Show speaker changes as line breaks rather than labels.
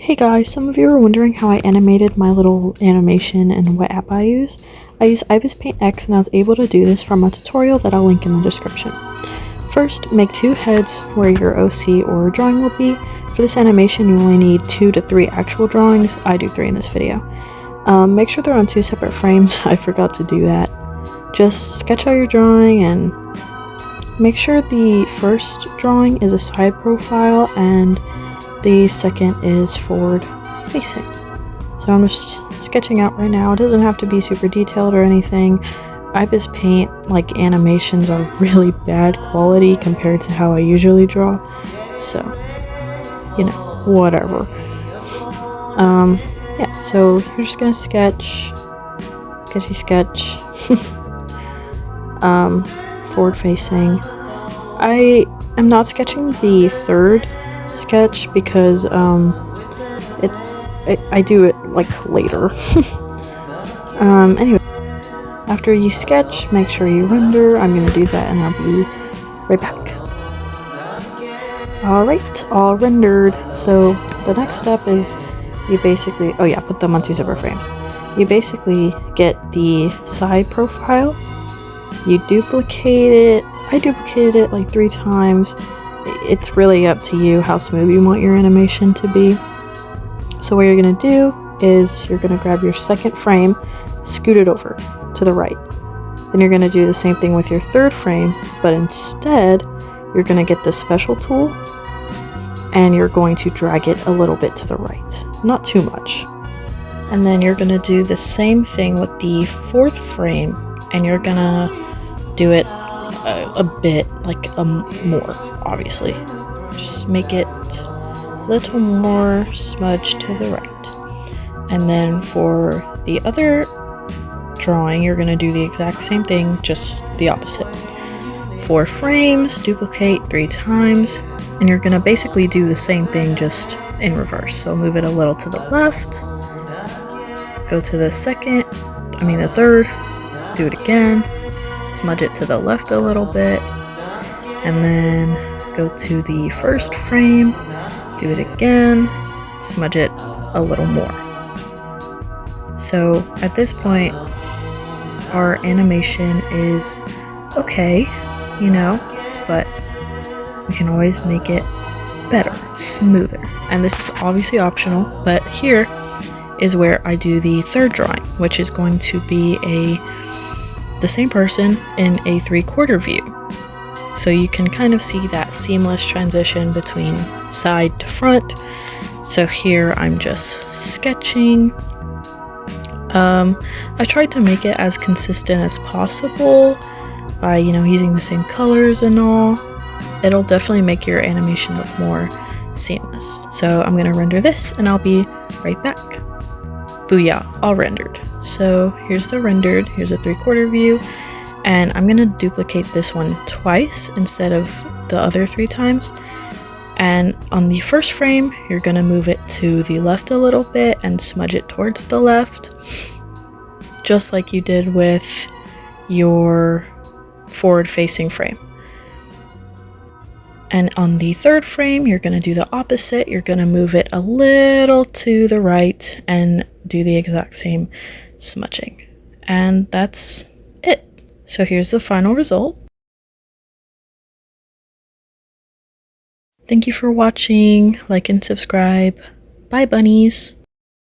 Hey guys, some of you were wondering how I animated my little animation and what app I use. I use Ibis Paint X and I was able to do this from a tutorial that I'll link in the description. First, make 2 heads where your OC or drawing will be. For this animation you only need 2 to 3 actual drawings. I do 3 in this video. Make sure they're on 2 separate frames. I forgot to do that. Just sketch out your drawing and make sure the first drawing is a side profile and the second is forward facing. So I'm just sketching out right now. It doesn't have to be super detailed or anything. Ibis Paint animations are really bad quality compared to how I usually draw. So, you know, whatever. Yeah, so you're just gonna sketch. Sketchy sketch. Forward facing. I am not sketching the third sketch because I do it later. Anyway, after you sketch, make sure you render. I'm gonna do that and I'll be right back. Alright, all rendered. So the next step is you basically, oh yeah, put them on 2 separate frames. You basically get the side profile, you duplicate it. I duplicated it 3 times. It's really up to you how smooth you want your animation to be. So what you're going to do is you're going to grab your second frame, scoot it over to the right. Then you're going to do the same thing with your third frame, but instead you're going to get this special tool and you're going to drag it a little bit to the right. Not too much. And then you're going to do the same thing with the fourth frame and you're going to do it a bit more, obviously. Just make it a little more smudged to the right. And then for the other drawing, you're going to do the exact same thing, just the opposite. 4 frames, duplicate 3 times, and you're going to basically do the same thing just in reverse. So move it a little to the left, go to the third, do it again, smudge it to the left a little bit, and then go to the first frame, do it again, smudge it a little more. So at this point, our animation is okay, you know, but we can always make it better, smoother. And this is obviously optional, but here is where I do the third drawing, which is going to be the same person in a 3/4 view. So you can kind of see that seamless transition between side to front. So here I'm just sketching. I tried to make it as consistent as possible by, using the same colors and all. It'll definitely make your animation look more seamless. So I'm gonna render this and I'll be right back. Booyah, all rendered. So here's the rendered, here's a 3/4 view, and I'm gonna duplicate this one twice instead of the other 3 times. And on the first frame, you're gonna move it to the left a little bit and smudge it towards the left, just like you did with your forward-facing frame. And on the third frame, you're gonna do the opposite. You're gonna move it a little to the right and do the exact same smudging. And that's it. So here's the final result. Thank you for watching. Like and subscribe. Bye, bunnies.